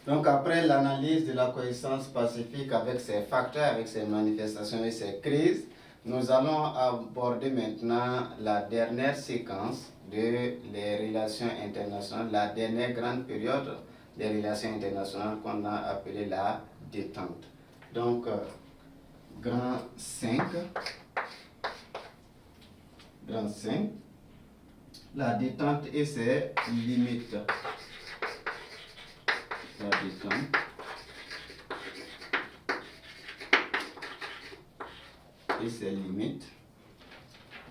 Donc après l'analyse de la coexistence pacifique avec ses facteurs, avec ses manifestations et ses crises, nous allons aborder maintenant la dernière séquence de les relations internationales, la dernière grande période des relations internationales qu'on a appelée la détente. Donc, grand 5, la détente et ses limites. La détente et ses limites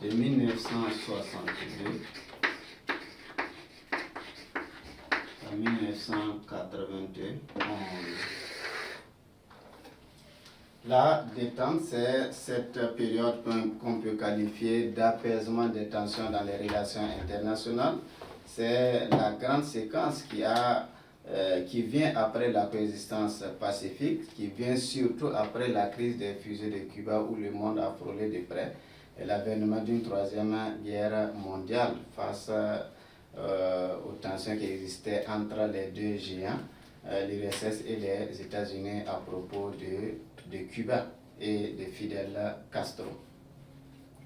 de 1962 à 1991. La détente, c'est cette période qu'on peut qualifier d'apaisement des tensions dans les relations internationales. C'est la grande séquence qui vient après la coexistence pacifique, qui vient surtout après la crise des fusées de Cuba où le monde a frôlé de près et l'avènement d'une troisième guerre mondiale face aux tensions qui existaient entre les deux géants, l'URSS et les États-Unis à propos de Cuba et de Fidel Castro.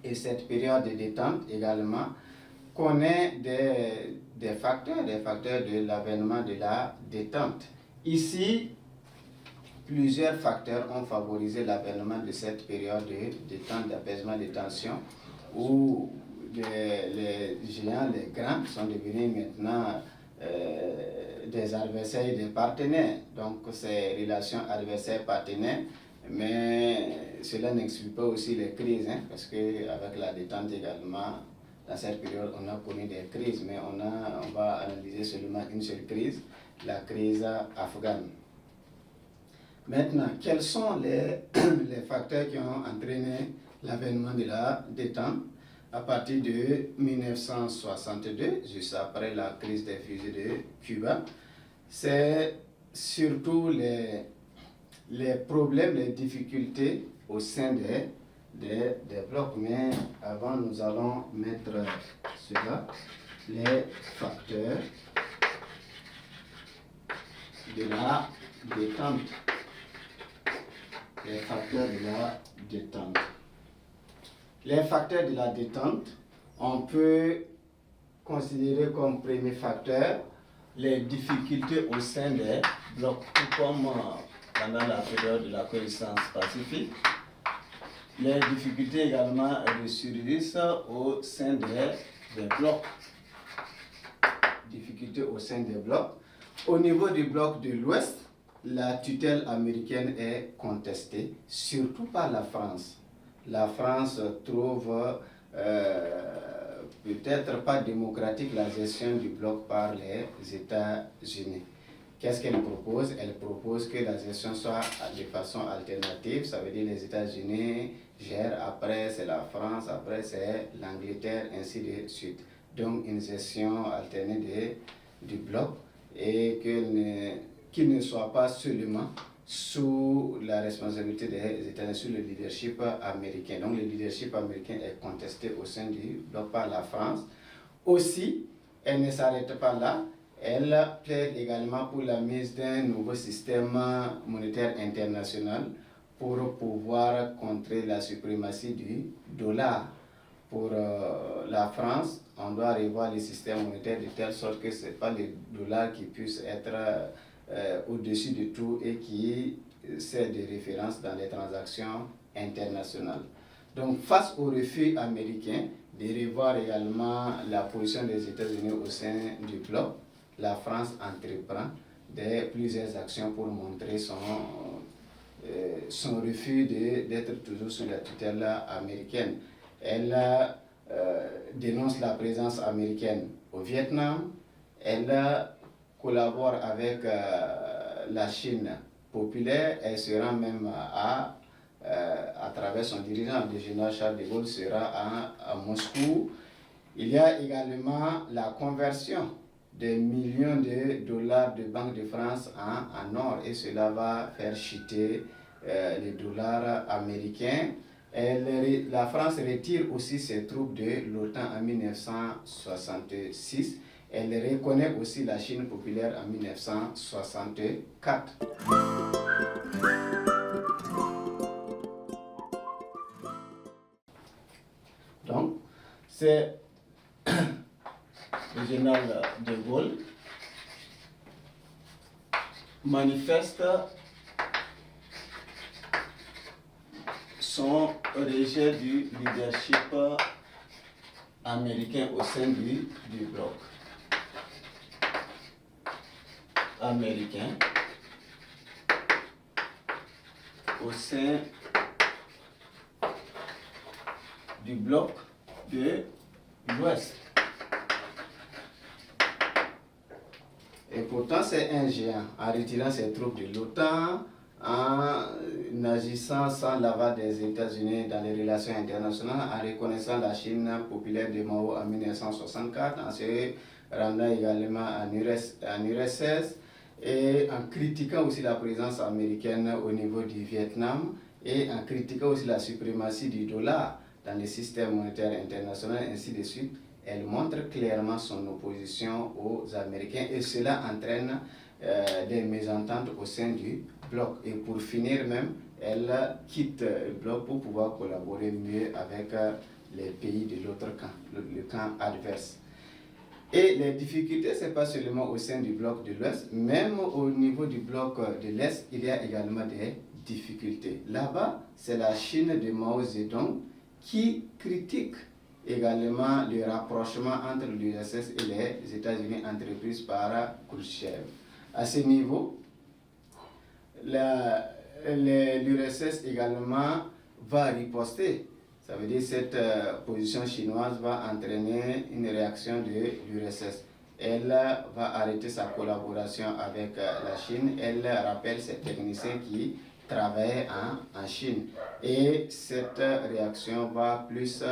Et cette période de détente également connaît des facteurs de l'avènement de la détente. Ici, plusieurs facteurs ont favorisé l'avènement de cette période de détente, d'apaisement des tensions, où les géants, les grands, sont devenus maintenant des adversaires et des partenaires. Donc, ces relations adversaires-partenaires, mais cela n'exclut pas aussi les crises, parce qu'avec la détente également, dans cette période, on a connu des crises, mais on va analyser seulement une seule crise, la crise afghane. Maintenant, quels sont les facteurs qui ont entraîné l'avènement de la détente à partir de 1962, juste après la crise des fusées de Cuba? C'est surtout les problèmes, les difficultés au sein des blocs. Mais avant, nous allons mettre cela, les facteurs de la détente. Les facteurs de la détente. Les facteurs de la détente, on peut considérer comme premier facteur les difficultés au sein des blocs, tout comme pendant la période de la coexistence pacifique. Les difficultés également ressurgissent au sein des blocs. Difficultés au sein des blocs. Au niveau du bloc de l'Ouest, la tutelle américaine est contestée, surtout par la France. La France trouve peut-être pas démocratique la gestion du bloc par les États-Unis. Qu'est-ce qu'elle propose? Elle propose que la gestion soit de façon alternative, ça veut dire les États-Unis gèrent, après c'est la France, après c'est l'Angleterre, ainsi de suite. Donc une gestion alternée du bloc et qu'il ne soit pas seulement sous la responsabilité des États-Unis, sous le leadership américain. Donc le leadership américain est contesté au sein du bloc par la France. Aussi, elle ne s'arrête pas là, elle plaide également pour la mise d'un nouveau système monétaire international pour pouvoir contrer la suprématie du dollar. Pour la France, on doit revoir le système monétaire de telle sorte que ce n'est pas le dollar qui puisse être au-dessus de tout et qui sert de référence dans les transactions internationales. Donc, face au refus américain de revoir également la position des États-Unis au sein du bloc, la France entreprend plusieurs actions pour montrer son refus d'être toujours sous la tutelle américaine. Elle dénonce la présence américaine au Vietnam, elle collabore avec la Chine populaire, elle se rend même à travers son dirigeant, le général Charles de Gaulle, sera à Moscou. Il y a également la conversion des millions de dollars de Banque de France en or, et cela va faire chuter les dollars américains. La France retire aussi ses troupes de l'OTAN en 1966. Elle reconnaît aussi la Chine populaire en 1964. Donc, c'est le général de Gaulle manifeste son rejet du leadership américain au sein du bloc américain au sein du bloc de l'Ouest. Et pourtant, c'est un géant. En retirant ses troupes de l'OTAN, en agissant sans l'aval des États-Unis dans les relations internationales, en reconnaissant la Chine populaire de Mao en 1964, en se rendant également en URSS et en critiquant aussi la présence américaine au niveau du Vietnam et en critiquant aussi la suprématie du dollar dans le système monétaire international, ainsi de suite. Elle montre clairement son opposition aux Américains et cela entraîne des mésententes au sein du bloc. Et pour finir même, elle quitte le bloc pour pouvoir collaborer mieux avec les pays de l'autre camp, le camp adverse. Et les difficultés, ce n'est pas seulement au sein du bloc de l'Ouest, même au niveau du bloc de l'Est, il y a également des difficultés. Là-bas, c'est la Chine de Mao Zedong qui critique également le rapprochement entre l'URSS et les États-Unis entrepris par Khrouchtchev. À ce niveau, l'URSS également va riposter. Ça veut dire que cette position chinoise va entraîner une réaction de l'URSS. Elle va arrêter sa collaboration avec la Chine. Elle rappelle ces techniciens qui travaillaient en Chine. Et cette réaction va plus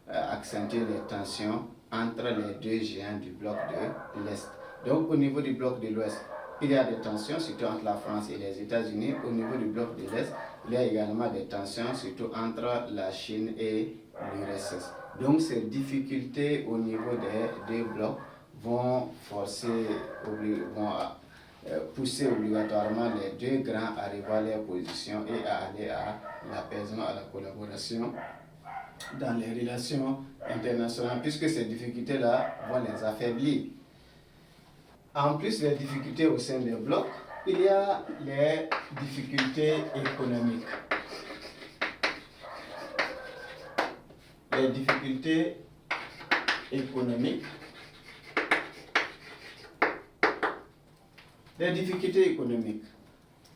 accentuer les tensions entre les deux géants du bloc de l'Est. Donc au niveau du bloc de l'Ouest, il y a des tensions, surtout entre la France et les États-Unis. Au niveau du bloc de l'Est, il y a également des tensions, surtout entre la Chine et l'URSS. Donc ces difficultés au niveau des deux blocs vont pousser obligatoirement les deux grands à revoir leurs positions et à aller à l'apaisement, à la collaboration dans les relations internationales, puisque ces difficultés-là vont les affaiblir. En plus des difficultés au sein des blocs, il y a les difficultés économiques. Les difficultés économiques. Les difficultés économiques.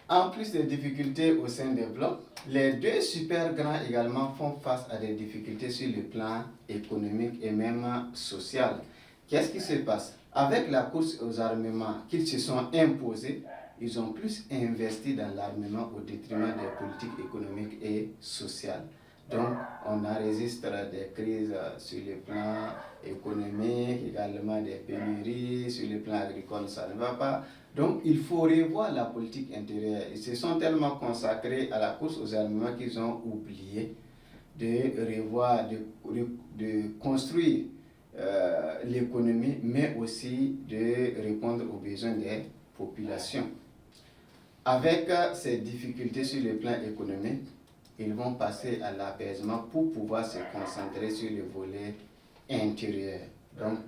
En plus des difficultés au sein des blocs, les deux super grands également font face à des difficultés sur le plan économique et même social. Qu'est-ce qui se passe? Avec la course aux armements qu'ils se sont imposés, ils ont plus investi dans l'armement au détriment des politiques économiques et sociales. Donc, on enregistre des crises sur le plan économique, également des pénuries, sur le plan agricole, ça ne va pas. Donc, il faut revoir la politique intérieure. Ils se sont tellement consacrés à la course aux armements qu'ils ont oublié de revoir, de construire l'économie, mais aussi de répondre aux besoins des populations. Avec ces difficultés sur le plan économique, ils vont passer à l'apaisement pour pouvoir se concentrer sur le volet intérieur. Donc,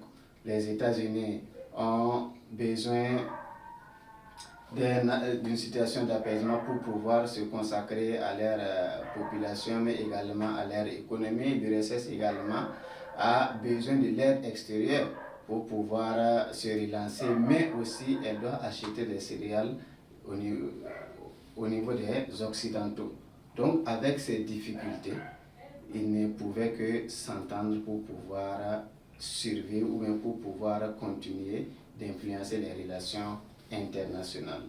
les États-Unis ont besoin d'une situation d'apaisement pour pouvoir se consacrer à leur population, mais également à leur économie. L'URSS également a besoin de l'aide extérieure pour pouvoir se relancer, mais aussi elle doit acheter des céréales au niveau des Occidentaux. Donc, avec ces difficultés, ils ne pouvaient que s'entendre pour pouvoir survivre ou bien pour pouvoir continuer d'influencer les relations internationales.